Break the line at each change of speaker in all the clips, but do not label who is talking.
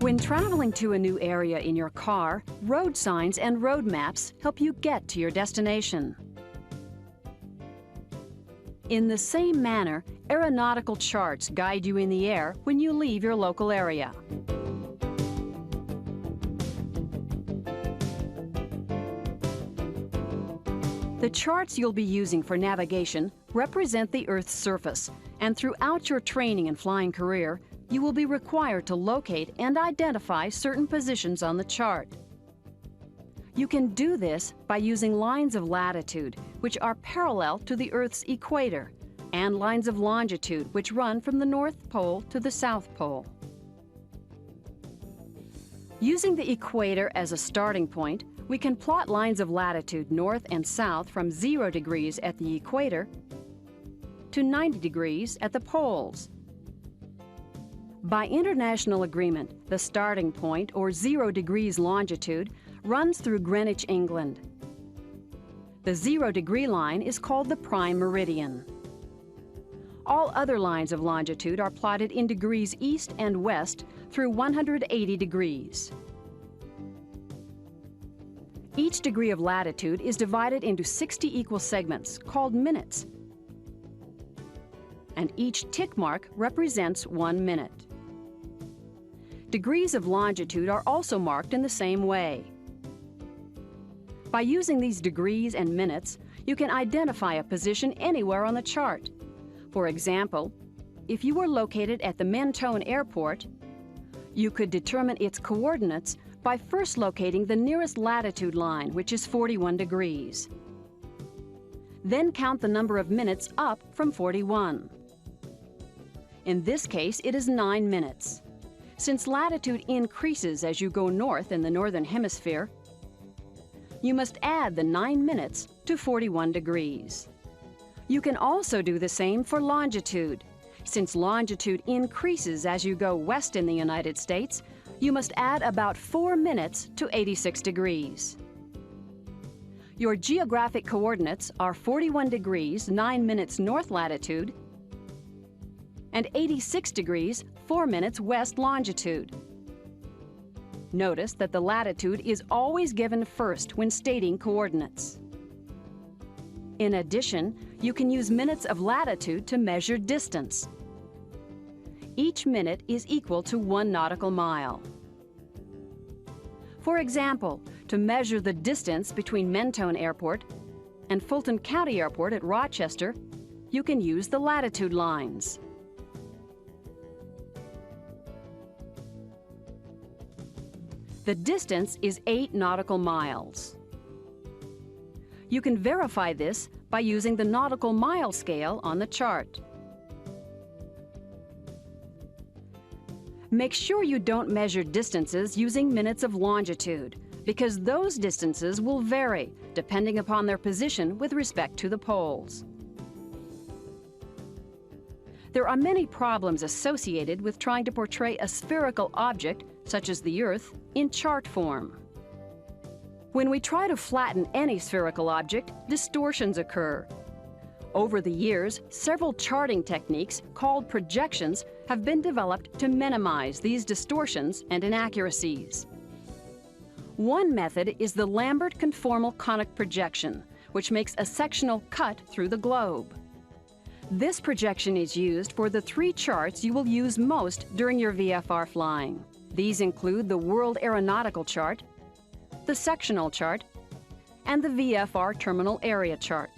When traveling to a new area in your car, road signs and road maps help you get to your destination. In the same manner, aeronautical charts guide you in the air when you leave your local area. The charts you'll be using for navigation represent the Earth's surface, and throughout your training and flying career, you will be required to locate and identify certain positions on the chart. You can do this by using lines of latitude, which are parallel to the Earth's equator, and lines of longitude, which run from the North Pole to the South Pole. Using the equator as a starting point, we can plot lines of latitude north and south from 0 degrees at the equator to 90 degrees at the poles. By international agreement, the starting point, or 0 degrees longitude, runs through Greenwich, England. The 0 degree line is called the prime meridian. All other lines of longitude are plotted in degrees east and west through 180 degrees. Each degree of latitude is divided into 60 equal segments called minutes, and each tick mark represents 1 minute. Degrees of longitude are also marked in the same way. By using these degrees and minutes, you can identify a position anywhere on the chart. For example, if you were located at the Mentone Airport, you could determine its coordinates by first locating the nearest latitude line, which is 41 degrees. Then count the number of minutes up from 41. In this case, it is 9 minutes. Since latitude increases as you go north in the northern hemisphere, you must add the 9 minutes to 41 degrees. You can also do the same for longitude. Since longitude increases as you go west in the United States, you must add about 4 minutes to 86 degrees. Your geographic coordinates are 41 degrees, 9 minutes north latitude, and 86 degrees, 4 minutes west longitude. Notice that the latitude is always given first when stating coordinates. In addition, you can use minutes of latitude to measure distance. Each minute is equal to 1 nautical mile. For example, to measure the distance between Mentone Airport and Fulton County Airport at Rochester, you can use the latitude lines. The distance is 8 nautical miles. You can verify this by using the nautical mile scale on the chart. Make sure you don't measure distances using minutes of longitude, because those distances will vary depending upon their position with respect to the poles. There are many problems associated with trying to portray a spherical object, such as the Earth, in chart form. When we try to flatten any spherical object, distortions occur. Over the years, several charting techniques called projections have been developed to minimize these distortions and inaccuracies. One method is the Lambert conformal conic projection, which makes a sectional cut through the globe. This projection is used for the 3 charts you will use most during your VFR flying. These include the World Aeronautical Chart, the Sectional Chart, and the VFR Terminal Area Chart.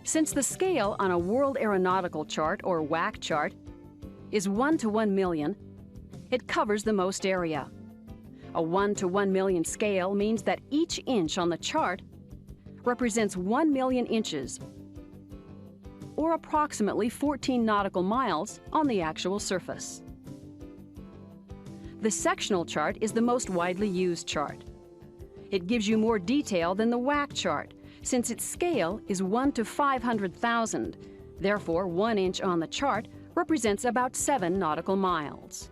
Since the scale on a World Aeronautical Chart, or WAC chart, is 1 to 1 million, it covers the most area. A 1 to 1 million scale means that each inch on the chart represents 1 million inches, or approximately 14 nautical miles on the actual surface. The sectional chart is the most widely used chart. It gives you more detail than the WAC chart, since its scale is 1 to 500,000. Therefore, 1 inch on the chart represents about 7 nautical miles.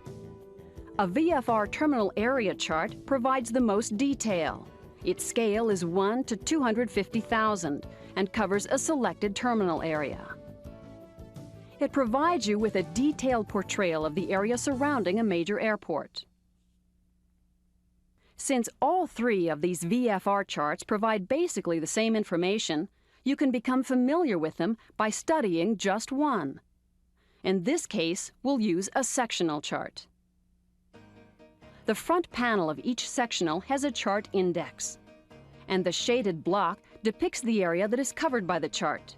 A VFR terminal area chart provides the most detail. Its scale is 1 to 250,000 and covers a selected terminal area. It provides you with a detailed portrayal of the area surrounding a major airport. Since all three of these VFR charts provide basically the same information, you can become familiar with them by studying just one. In this case, we'll use a sectional chart. The front panel of each sectional has a chart index, and the shaded block depicts the area that is covered by the chart.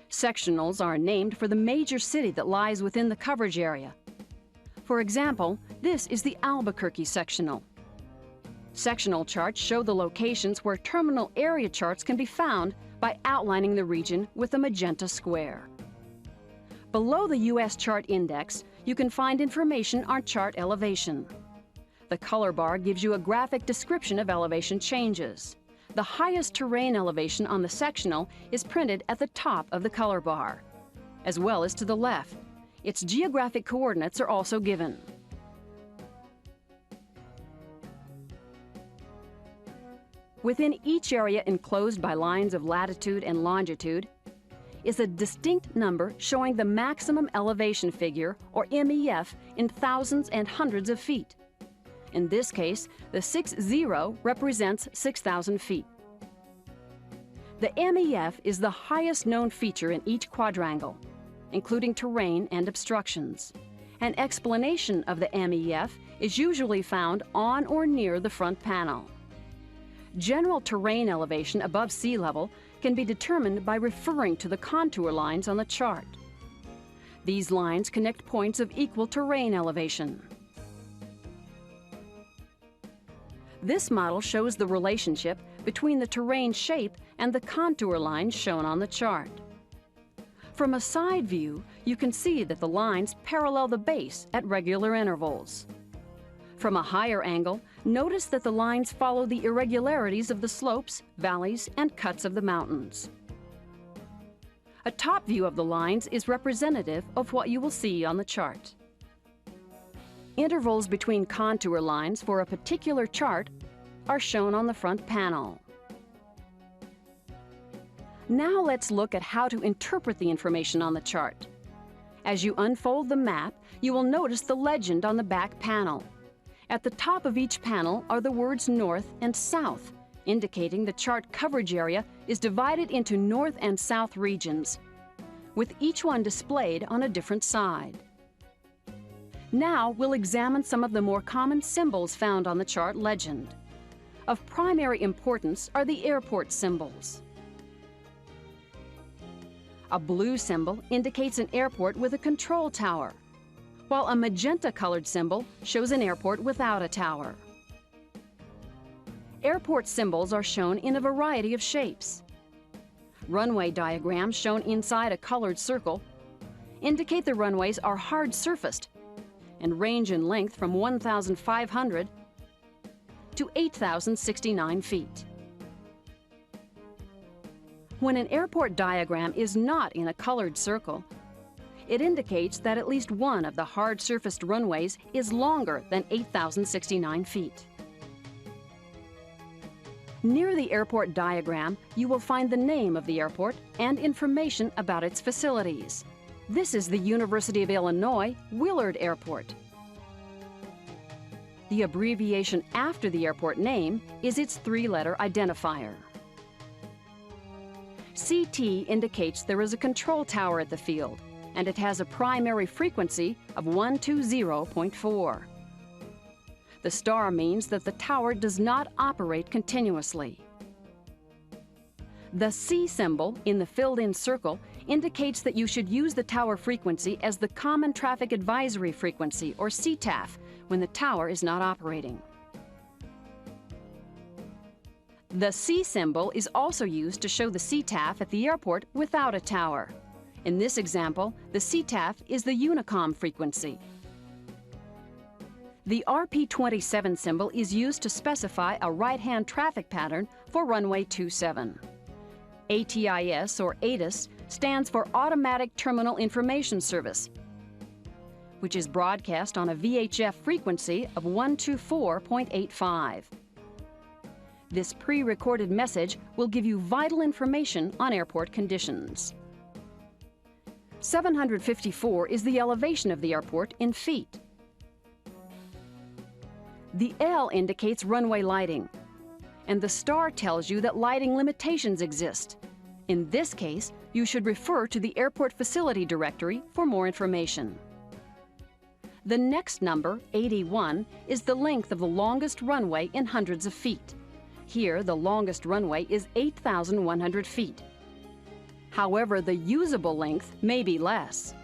Sectionals are named for the major city that lies within the coverage area. For example, this is the Albuquerque sectional. Sectional charts show the locations where terminal area charts can be found by outlining the region with a magenta square. Below the U.S. chart index, you can find information on chart elevation. The color bar gives you a graphic description of elevation changes. The highest terrain elevation on the sectional is printed at the top of the color bar, as well as to the left. Its geographic coordinates are also given. Within each area enclosed by lines of latitude and longitude is a distinct number showing the maximum elevation figure, or MEF, in thousands and hundreds of feet. In this case, the 60 represents 6,000 feet. The MEF is the highest known feature in each quadrangle, including terrain and obstructions. An explanation of the MEF is usually found on or near the front panel. General terrain elevation above sea level can be determined by referring to the contour lines on the chart. These lines connect points of equal terrain elevation. This model shows the relationship between the terrain shape and the contour lines shown on the chart. From a side view, you can see that the lines parallel the base at regular intervals. From a higher angle, notice that the lines follow the irregularities of the slopes, valleys, and cuts of the mountains. A top view of the lines is representative of what you will see on the chart. Intervals between contour lines for a particular chart are shown on the front panel. Now let's look at how to interpret the information on the chart. As you unfold the map, you will notice the legend on the back panel. At the top of each panel are the words North and South, indicating the chart coverage area is divided into North and South regions, with each one displayed on a different side. Now we'll examine some of the more common symbols found on the chart legend. Of primary importance are the airport symbols. A blue symbol indicates an airport with a control tower, while a magenta-colored symbol shows an airport without a tower. Airport symbols are shown in a variety of shapes. Runway diagrams shown inside a colored circle indicate the runways are hard-surfaced and range in length from 1,500 to 8,069 feet. When an airport diagram is not in a colored circle, it indicates that at least one of the hard-surfaced runways is longer than 8,069 feet. Near the airport diagram, you will find the name of the airport and information about its facilities. This is the University of Illinois Willard Airport. The abbreviation after the airport name is its three-letter identifier. CT indicates there is a control tower at the field, and it has a primary frequency of 120.4. The star means that the tower does not operate continuously. The C symbol in the filled-in circle indicates that you should use the tower frequency as the Common Traffic Advisory Frequency, or CTAF, when the tower is not operating. The C symbol is also used to show the CTAF at the airport without a tower. In this example, the CTAF is the Unicom frequency. The RP27 symbol is used to specify a right-hand traffic pattern for runway 27. ATIS, or ATIS, stands for Automatic Terminal Information Service, which is broadcast on a VHF frequency of 124.85. This pre-recorded message will give you vital information on airport conditions. 754 is the elevation of the airport in feet. The L indicates runway lighting, and the star tells you that lighting limitations exist. In this case, you should refer to the Airport Facility Directory for more information. The next number, 81, is the length of the longest runway in hundreds of feet. Here, the longest runway is 8,100 feet. However, the usable length may be less.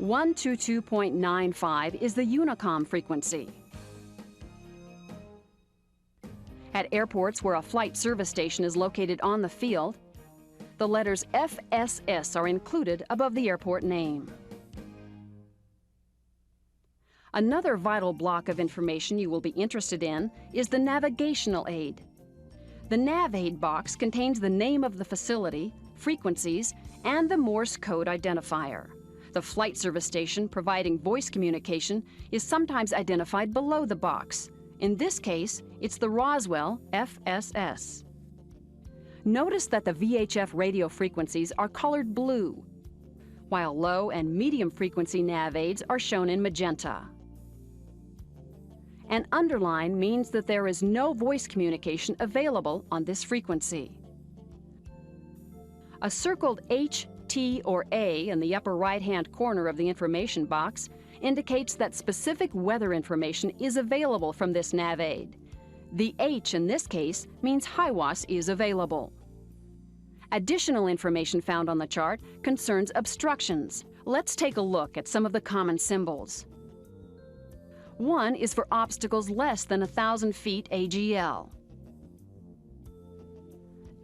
122.95 is the Unicom frequency. At airports where a flight service station is located on the field, the letters FSS are included above the airport name. Another vital block of information you will be interested in is the navigational aid. The Nav Aid box contains the name of the facility, frequencies, and the Morse code identifier. The flight service station providing voice communication is sometimes identified below the box. In this case, it's the Roswell FSS. Notice that the VHF radio frequencies are colored blue, while low and medium frequency nav aids are shown in magenta. An underline means that there is no voice communication available on this frequency. A circled H, T, or A in the upper right-hand corner of the information box indicates that specific weather information is available from this nav aid. The H in this case means HIWAS is available. Additional information found on the chart concerns obstructions. Let's take a look at some of the common symbols. One is for obstacles less than 1,000 feet AGL.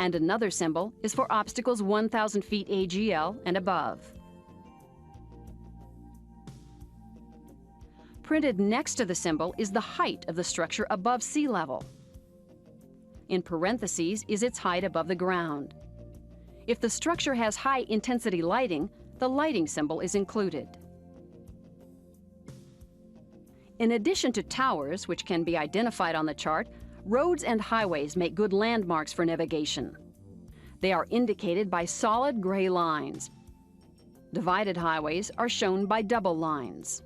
And another symbol is for obstacles 1,000 feet AGL and above. Printed next to the symbol is the height of the structure above sea level. In parentheses is its height above the ground. If the structure has high-intensity lighting, the lighting symbol is included. In addition to towers, which can be identified on the chart, roads and highways make good landmarks for navigation. They are indicated by solid gray lines. Divided highways are shown by double lines.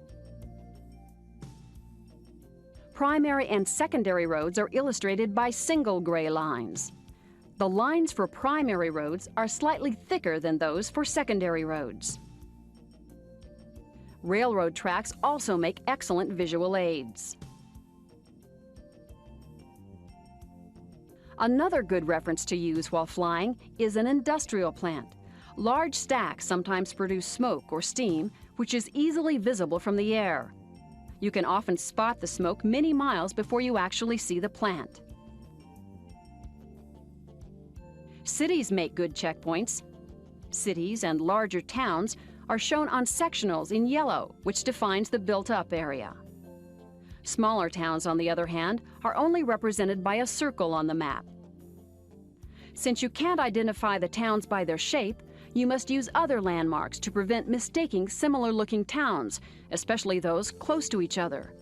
Primary and secondary roads are illustrated by single gray lines. The lines for primary roads are slightly thicker than those for secondary roads. Railroad tracks also make excellent visual aids. Another good reference to use while flying is an industrial plant. Large stacks sometimes produce smoke or steam, which is easily visible from the air. You can often spot the smoke many miles before you actually see the plant. Cities make good checkpoints. Cities and larger towns are shown on sectionals in yellow, which defines the built-up area. Smaller towns, on the other hand, are only represented by a circle on the map. Since you can't identify the towns by their shape, you must use other landmarks to prevent mistaking similar-looking towns, especially those close to each other.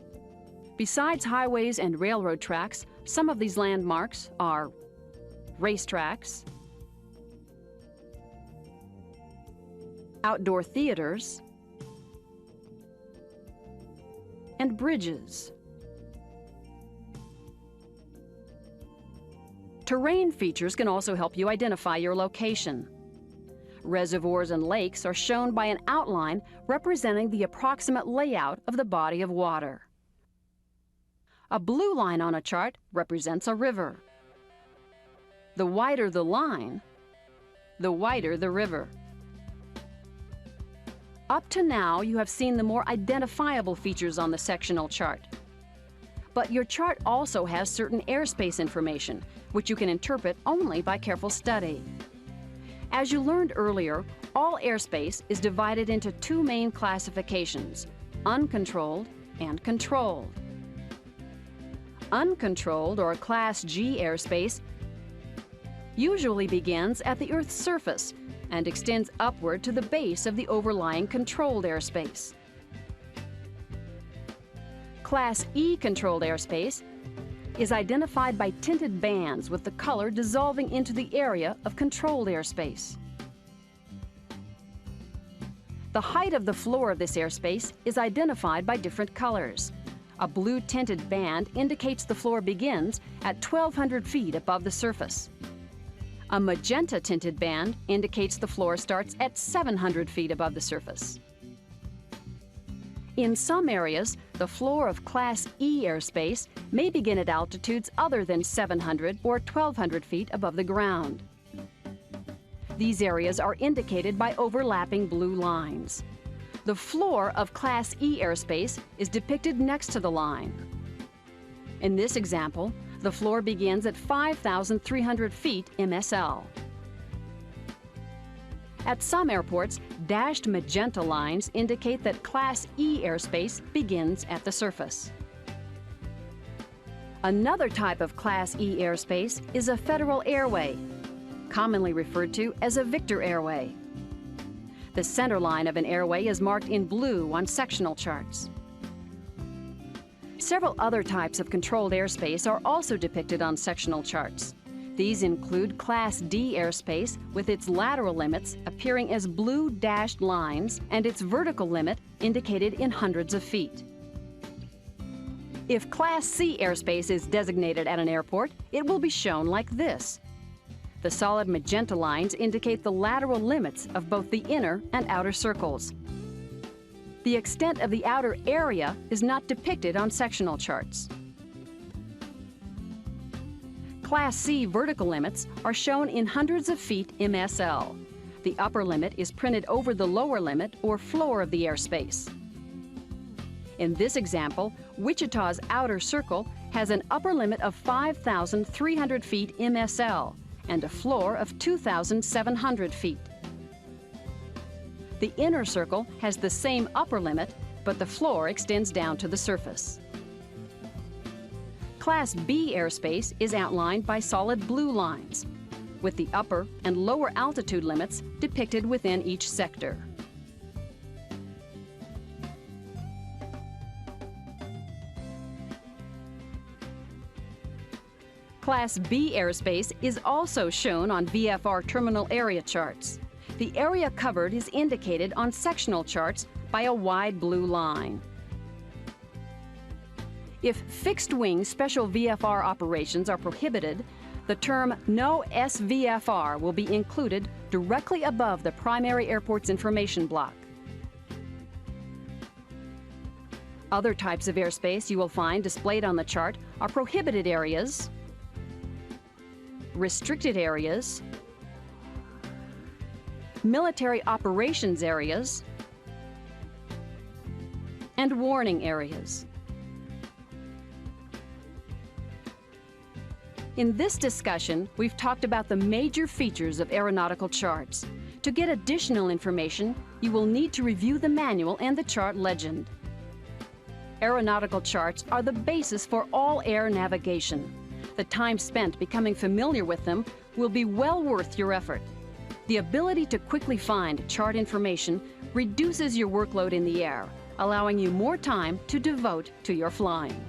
Besides highways and railroad tracks, some of these landmarks are racetracks, outdoor theaters, and bridges. Terrain features can also help you identify your location. Reservoirs and lakes are shown by an outline representing the approximate layout of the body of water. A blue line on a chart represents a river. The wider the line, the wider the river. Up to now, you have seen the more identifiable features on the sectional chart. But your chart also has certain airspace information, which you can interpret only by careful study. As you learned earlier, all airspace is divided into two main classifications: uncontrolled and controlled. Uncontrolled, or Class G airspace, usually begins at the Earth's surface and extends upward to the base of the overlying controlled airspace. Class E controlled airspace is identified by tinted bands with the color dissolving into the area of controlled airspace. The height of the floor of this airspace is identified by different colors. A blue tinted band indicates the floor begins at 1,200 feet above the surface. A magenta tinted band indicates the floor starts at 700 feet above the surface. In some areas, the floor of Class E airspace may begin at altitudes other than 700 or 1,200 feet above the ground. These areas are indicated by overlapping blue lines. The floor of Class E airspace is depicted next to the line. In this example, the floor begins at 5,300 feet MSL. At some airports, dashed magenta lines indicate that Class E airspace begins at the surface. Another type of Class E airspace is a federal airway, commonly referred to as a Victor airway. The center line of an airway is marked in blue on sectional charts. Several other types of controlled airspace are also depicted on sectional charts. These include Class D airspace with its lateral limits appearing as blue dashed lines and its vertical limit indicated in hundreds of feet. If Class C airspace is designated at an airport, it will be shown like this. The solid magenta lines indicate the lateral limits of both the inner and outer circles. The extent of the outer area is not depicted on sectional charts. Class C vertical limits are shown in hundreds of feet MSL. The upper limit is printed over the lower limit or floor of the airspace. In this example, Wichita's outer circle has an upper limit of 5,300 feet MSL and a floor of 2,700 feet. The inner circle has the same upper limit, but the floor extends down to the surface. Class B airspace is outlined by solid blue lines, with the upper and lower altitude limits depicted within each sector. Class B airspace is also shown on VFR terminal area charts. The area covered is indicated on sectional charts by a wide blue line. If fixed-wing special VFR operations are prohibited, the term No SVFR will be included directly above the primary airport's information block. Other types of airspace you will find displayed on the chart are prohibited areas, restricted areas, military operations areas, and warning areas. In this discussion, we've talked about the major features of aeronautical charts. To get additional information, you will need to review the manual and the chart legend. Aeronautical charts are the basis for all air navigation. The time spent becoming familiar with them will be well worth your effort. The ability to quickly find chart information reduces your workload in the air, allowing you more time to devote to your flying.